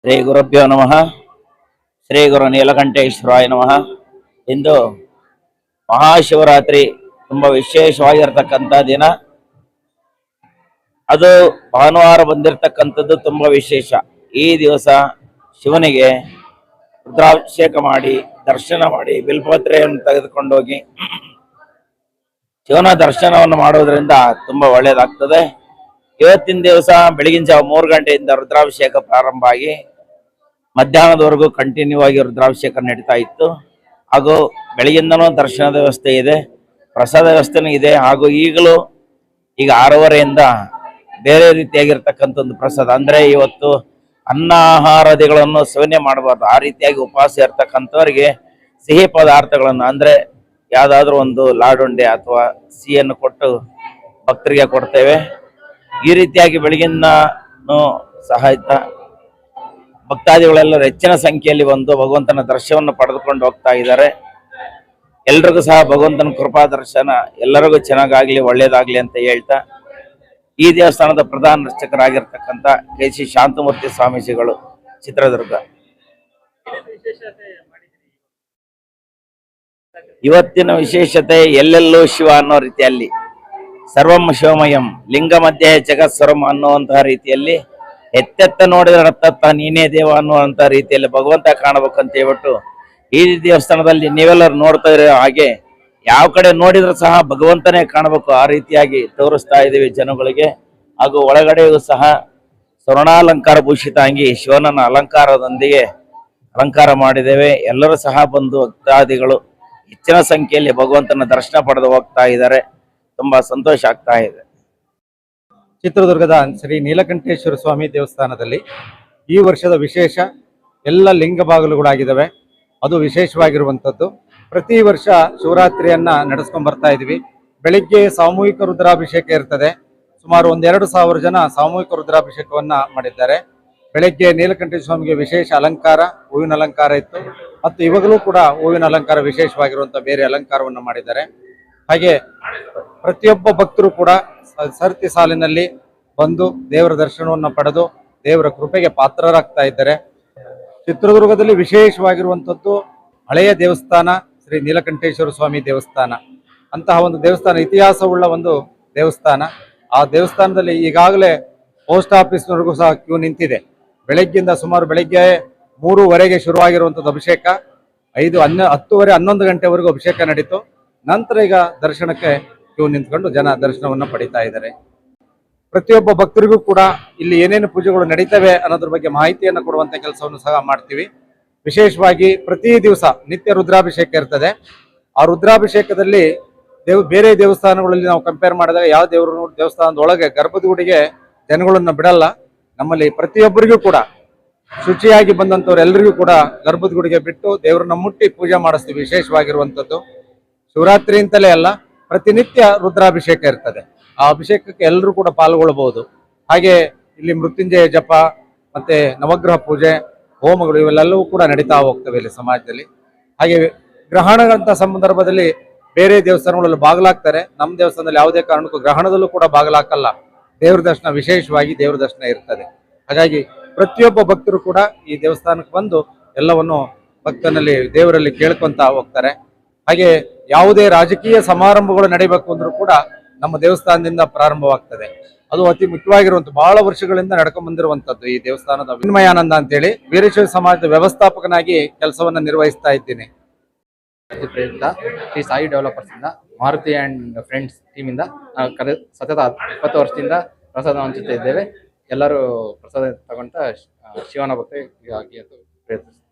ಶ್ರೀ ಗುರುಭ್ಯೋ ನಮಃ. ಶ್ರೀ ಗುರು ನೀಲಕಂಠೇಶ್ವರಾಯ ನಮಃ. ಇಂದು ಮಹಾಶಿವರಾತ್ರಿ ತುಂಬ ವಿಶೇಷವಾಗಿರ್ತಕ್ಕಂಥ ದಿನ. ಅದು ಭಾನುವಾರ ಬಂದಿರತಕ್ಕಂಥದ್ದು ತುಂಬ ವಿಶೇಷ. ಈ ದಿವಸ ಶಿವನಿಗೆ ರುದ್ರಾಭಿಷೇಕ ಮಾಡಿ ದರ್ಶನ ಮಾಡಿ ಬಿಲ್ಪತ್ರೆಯನ್ನು ತೆಗೆದುಕೊಂಡೋಗಿ ಶಿವನ ದರ್ಶನವನ್ನು ಮಾಡೋದ್ರಿಂದ ತುಂಬಾ ಒಳ್ಳೆಯದಾಗ್ತದೆ. ಇವತ್ತಿನ ದಿವಸ ಬೆಳಗಿನ ಜಾವ 3 ಗಂಟೆಯಿಂದ ರುದ್ರಾಭಿಷೇಕ ಪ್ರಾರಂಭ ಆಗಿ ಮಧ್ಯಾಹ್ನದವರೆಗೂ ಕಂಟಿನ್ಯೂ ಆಗಿ ರುದ್ರಾಭಿಷೇಕ ನಡೀತಾ ಇತ್ತು. ಹಾಗೂ ಬೆಳಗಿಂದನೂ ದರ್ಶನದ ವ್ಯವಸ್ಥೆ ಇದೆ, ಪ್ರಸಾದ ವ್ಯವಸ್ಥೆನೂ ಇದೆ. ಹಾಗೂ ಈಗಲೂ ಈಗ 6:30ಯಿಂದ ಬೇರೆ ರೀತಿಯಾಗಿರ್ತಕ್ಕಂಥ ಒಂದು ಪ್ರಸಾದ, ಅಂದ್ರೆ ಇವತ್ತು ಅನ್ನ ಆಹಾರಾದಿಗಳನ್ನು ಸೇವನೆ ಮಾಡಬಾರ್ದು. ಆ ರೀತಿಯಾಗಿ ಉಪವಾಸ ಇರ್ತಕ್ಕಂಥವ್ರಿಗೆ ಸಿಹಿ ಪದಾರ್ಥಗಳನ್ನು, ಅಂದ್ರೆ ಯಾವುದಾದ್ರೂ ಒಂದು ಲಾಡುಂಡೆ ಅಥವಾ ಸಿಹಿಯನ್ನು ಕೊಟ್ಟು ಭಕ್ತರಿಗೆ ಕೊಡ್ತೇವೆ. ಈ ರೀತಿಯಾಗಿ ಬೆಳಗಿನ ಸಹಾಯತ ಭಕ್ತಾದಿಗಳೆಲ್ಲರೂ ಹೆಚ್ಚಿನ ಸಂಖ್ಯೆಯಲ್ಲಿ ಬಂದು ಭಗವಂತನ ದರ್ಶನವನ್ನು ಪಡೆದುಕೊಂಡು ಹೋಗ್ತಾ ಇದ್ದಾರೆ. ಎಲ್ರಿಗೂ ಸಹ ಭಗವಂತನ ಕೃಪಾ ದರ್ಶನ ಎಲ್ಲರಿಗೂ ಚೆನ್ನಾಗಾಗ್ಲಿ, ಒಳ್ಳೇದಾಗ್ಲಿ ಅಂತ ಹೇಳ್ತಾ, ಈ ದೇವಸ್ಥಾನದ ಪ್ರಧಾನ ಅರ್ಚಕರಾಗಿರ್ತಕ್ಕಂಥ ಕೆ.ಸಿ. ಶಾಂತಮೂರ್ತಿ ಸ್ವಾಮೀಜಿಗಳು, ಚಿತ್ರದುರ್ಗ. ಇವತ್ತಿನ ವಿಶೇಷತೆ ಎಲ್ಲೆಲ್ಲೂ ಶಿವ ಅನ್ನೋ ರೀತಿಯಲ್ಲಿ, ಸರ್ವಂ ಶಿವಮಯಂ ಲಿಂಗ ಮಧ್ಯೆ ಜಗತ್ಸರ್ವಂ ಅನ್ನುವಂತಹ ರೀತಿಯಲ್ಲಿ, ಎತ್ತೆತ್ತ ನೋಡಿದ ರತ್ತತ್ತ ನೀನೇ ದೇವ ಅನ್ನುವಂಥ ರೀತಿಯಲ್ಲಿ ಭಗವಂತ ಕಾಣಬೇಕಂತ ಹೇಳ್ಬಿಟ್ಟು ಈ ದೇವಸ್ಥಾನದಲ್ಲಿ ನೀವೆಲ್ಲರೂ ನೋಡ್ತಾ ಇರೋ ಹಾಗೆ ಯಾವ ಕಡೆ ನೋಡಿದ್ರು ಸಹ ಭಗವಂತನೇ ಕಾಣಬೇಕು, ಆ ರೀತಿಯಾಗಿ ತೋರಿಸ್ತಾ ಇದ್ದೀವಿ ಜನಗಳಿಗೆ. ಹಾಗೂ ಒಳಗಡೆಯೂ ಸಹ ಸ್ವರ್ಣಾಲಂಕಾರ ಭೂಷಿತಾಂಗಿ ಶಿವನನ್ನ ಅಲಂಕಾರದೊಂದಿಗೆ ಅಲಂಕಾರ ಮಾಡಿದ್ದೇವೆ. ಎಲ್ಲರೂ ಸಹ ಬಂದು ಭಕ್ತಾದಿಗಳು ಹೆಚ್ಚಿನ ಸಂಖ್ಯೆಯಲ್ಲಿ ಭಗವಂತನ ದರ್ಶನ ಪಡೆದು ಹೋಗ್ತಾ ಇದ್ದಾರೆ. ತುಂಬಾ ಸಂತೋಷ ಆಗ್ತಾ ಇದೆ. ಚಿತ್ರದುರ್ಗದ ಶ್ರೀ ನೀಲಕಂಠೇಶ್ವರ ಸ್ವಾಮಿ ದೇವಸ್ಥಾನದಲ್ಲಿ ಈ ವರ್ಷದ ವಿಶೇಷ ಎಲ್ಲ ಲಿಂಗ ಬಾಗಿಲುಗಳಾಗಿದ್ದಾವೆ. ಅದು ವಿಶೇಷವಾಗಿರುವಂಥದ್ದು. ಪ್ರತಿ ವರ್ಷ ಶಿವರಾತ್ರಿಯನ್ನ ನಡೆಸ್ಕೊಂಡು ಬರ್ತಾ ಇದ್ವಿ. ಬೆಳಿಗ್ಗೆ ಸಾಮೂಹಿಕ ರುದ್ರಾಭಿಷೇಕ ಇರ್ತದೆ. ಸುಮಾರು 1,2,000 ಜನ ಸಾಮೂಹಿಕ ರುದ್ರಾಭಿಷೇಕವನ್ನ ಮಾಡಿದ್ದಾರೆ. ಬೆಳಗ್ಗೆ ನೀಲಕಂಠೇಶ್ವರ ಸ್ವಾಮಿಗೆ ವಿಶೇಷ ಅಲಂಕಾರ, ಹೂವಿನ ಅಲಂಕಾರ ಇತ್ತು. ಮತ್ತು ಇವಾಗಲೂ ಕೂಡ ಹೂವಿನ ಅಲಂಕಾರ ವಿಶೇಷವಾಗಿರುವಂಥ ಬೇರೆ ಅಲಂಕಾರವನ್ನು ಮಾಡಿದ್ದಾರೆ. ಹಾಗೆ ಪ್ರತಿಯೊಬ್ಬ ಭಕ್ತರು ಕೂಡ ಸರತಿ ಸಾಲಿನಲ್ಲಿ ಬಂದು ದೇವರ ದರ್ಶನವನ್ನು ಪಡೆದು ದೇವರ ಕೃಪೆಗೆ ಪಾತ್ರರಾಗ್ತಾ ಇದ್ದಾರೆ. ಚಿತ್ರದುರ್ಗದಲ್ಲಿ ವಿಶೇಷವಾಗಿರುವಂಥದ್ದು ಹಳೆಯ ದೇವಸ್ಥಾನ ಶ್ರೀ ನೀಲಕಂಠೇಶ್ವರ ಸ್ವಾಮಿ ದೇವಸ್ಥಾನ. ಅಂತಹ ಒಂದು ದೇವಸ್ಥಾನ, ಇತಿಹಾಸವುಳ್ಳ ಒಂದು ದೇವಸ್ಥಾನ. ಆ ದೇವಸ್ಥಾನದಲ್ಲಿ ಈಗಾಗಲೇ ಪೋಸ್ಟ್ ಆಫೀಸ್ನವರೆಗೂ ಸಹ ಕ್ಯೂ ನಿಂತಿದೆ. ಬೆಳಗ್ಗಿಂದ ಸುಮಾರು ಬೆಳಗ್ಗೆ 3:30ಗೆ ಶುರುವಾಗಿರುವಂಥದ್ದು ಅಭಿಷೇಕ. 10:30, 11 ಗಂಟೆವರೆಗೂ ಅಭಿಷೇಕ ನಡೀತು. ನಂತರ ಈಗ ದರ್ಶನಕ್ಕೆ ಕ್ಯೂ ನಿಂತ್ಕೊಂಡು ಜನ ದರ್ಶನವನ್ನು ಪಡಿತಾ ಇದ್ದಾರೆ. ಪ್ರತಿಯೊಬ್ಬ ಭಕ್ತರಿಗೂ ಕೂಡ ಇಲ್ಲಿ ಏನೇನು ಪೂಜೆಗಳು ನಡೀತವೆ ಅನ್ನೋದ್ರ ಬಗ್ಗೆ ಮಾಹಿತಿಯನ್ನು ಕೊಡುವಂತ ಕೆಲಸವನ್ನು ಸಹ ಮಾಡ್ತೀವಿ. ವಿಶೇಷವಾಗಿ ಪ್ರತಿ ದಿವಸ ನಿತ್ಯ ರುದ್ರಾಭಿಷೇಕ ಇರ್ತದೆ. ಆ ರುದ್ರಾಭಿಷೇಕದಲ್ಲಿ ಬೇರೆ ದೇವಸ್ಥಾನಗಳಲ್ಲಿ ನಾವು ಕಂಪೇರ್ ಮಾಡಿದಾಗ ಯಾವ ದೇವಸ್ಥಾನದ ಒಳಗೆ ಗರ್ಭದ ಗುಡಿಗೆ ಜನಗಳನ್ನ ಬಿಡಲ್ಲ. ನಮ್ಮಲ್ಲಿ ಪ್ರತಿಯೊಬ್ಬರಿಗೂ ಕೂಡ ಶುಚಿಯಾಗಿ ಬಂದಂಥವ್ರೆಲ್ಲರಿಗೂ ಕೂಡ ಗರ್ಭದ ಗುಡಿಗೆ ಬಿಟ್ಟು ದೇವರನ್ನ ಮುಟ್ಟಿ ಪೂಜೆ ಮಾಡಿಸ್ತೀವಿ. ವಿಶೇಷವಾಗಿರುವಂಥದ್ದು ಶಿವರಾತ್ರಿ ಅಂತಲೇ ಅಲ್ಲ, ಪ್ರತಿನಿತ್ಯ ರುದ್ರಾಭಿಷೇಕ ಇರ್ತದೆ. ಆ ಅಭಿಷೇಕಕ್ಕೆ ಎಲ್ಲರೂ ಕೂಡ ಪಾಲ್ಗೊಳ್ಳಬಹುದು. ಹಾಗೆ ಇಲ್ಲಿ ಮೃತ್ಯುಂಜಯ ಜಪ ಮತ್ತೆ ನವಗ್ರಹ ಪೂಜೆ, ಹೋಮಗಳು ಇವೆಲ್ಲವೂ ಕೂಡ ನಡೀತಾ ಹೋಗ್ತವೆ ಇಲ್ಲಿ ಸಮಾಜದಲ್ಲಿ. ಹಾಗೆ ಗ್ರಹಣದಂತ ಸಂದರ್ಭದಲ್ಲಿ ಬೇರೆ ದೇವಸ್ಥಾನಗಳಲ್ಲಿ ಬಾಗಿಲಾಗ್ತಾರೆ. ನಮ್ಮ ದೇವಸ್ಥಾನದಲ್ಲಿ ಯಾವುದೇ ಕಾರಣಕ್ಕೂ ಗ್ರಹಣದಲ್ಲೂ ಕೂಡ ಬಾಗಿಲಾಕಲ್ಲ. ದೇವ್ರ ದರ್ಶನ, ವಿಶೇಷವಾಗಿ ದೇವ್ರ ದರ್ಶನ ಇರ್ತದೆ. ಹಾಗಾಗಿ ಪ್ರತಿಯೊಬ್ಬ ಭಕ್ತರು ಕೂಡ ಈ ದೇವಸ್ಥಾನಕ್ಕೆ ಬಂದು ಎಲ್ಲವನ್ನು ಭಕ್ತನಲ್ಲಿ ದೇವರಲ್ಲಿ ಕೇಳ್ಕೊಂತ ಹೋಗ್ತಾರೆ. ಹಾಗೆ ಯಾವುದೇ ರಾಜಕೀಯ ಸಮಾರಂಭಗಳು ನಡೀಬೇಕು ಅಂದ್ರೂ ಕೂಡ ನಮ್ಮ ದೇವಸ್ಥಾನದಿಂದ ಪ್ರಾರಂಭವಾಗ್ತದೆ. ಅದು ಅತಿ ಮುಖ್ಯವಾಗಿರುವಂತ ಬಹಳ ವರ್ಷಗಳಿಂದ ನಡ್ಕೊಂಡ್ ಬಂದಿರುವಂತದ್ದು ಈ ದೇವಸ್ಥಾನದ ವಿನ್ಮಯಾನಂದ ಅಂತೇಳಿ ವೀರಶೈವ ಸಮಾಜದ ವ್ಯವಸ್ಥಾಪಕನಾಗಿ ಕೆಲಸವನ್ನ ನಿರ್ವಹಿಸ್ತಾ ಇದ್ದೀನಿ. ಪ್ರಯುಕ್ತ ಶ್ರೀ ಸಾಯಿ ಡೆವಲಪರ್ಸ್ ಇಂದ ಮಾರುತಿ ಅಂಡ್ ಫ್ರೆಂಡ್ಸ್ ಟೀಮ್ ಇಂದ ಸತತ 20 ವರ್ಷದಿಂದ ಪ್ರಸಾದ ಹಂಚುತ್ತಾ ಇದ್ದೇವೆ. ಎಲ್ಲರೂ ಪ್ರಸಾದ ತಗೊಂತ ಶಿವನ ಭಕ್ತಿ ಪ್ರಯತ್ನಿಸ್ತಾರೆ.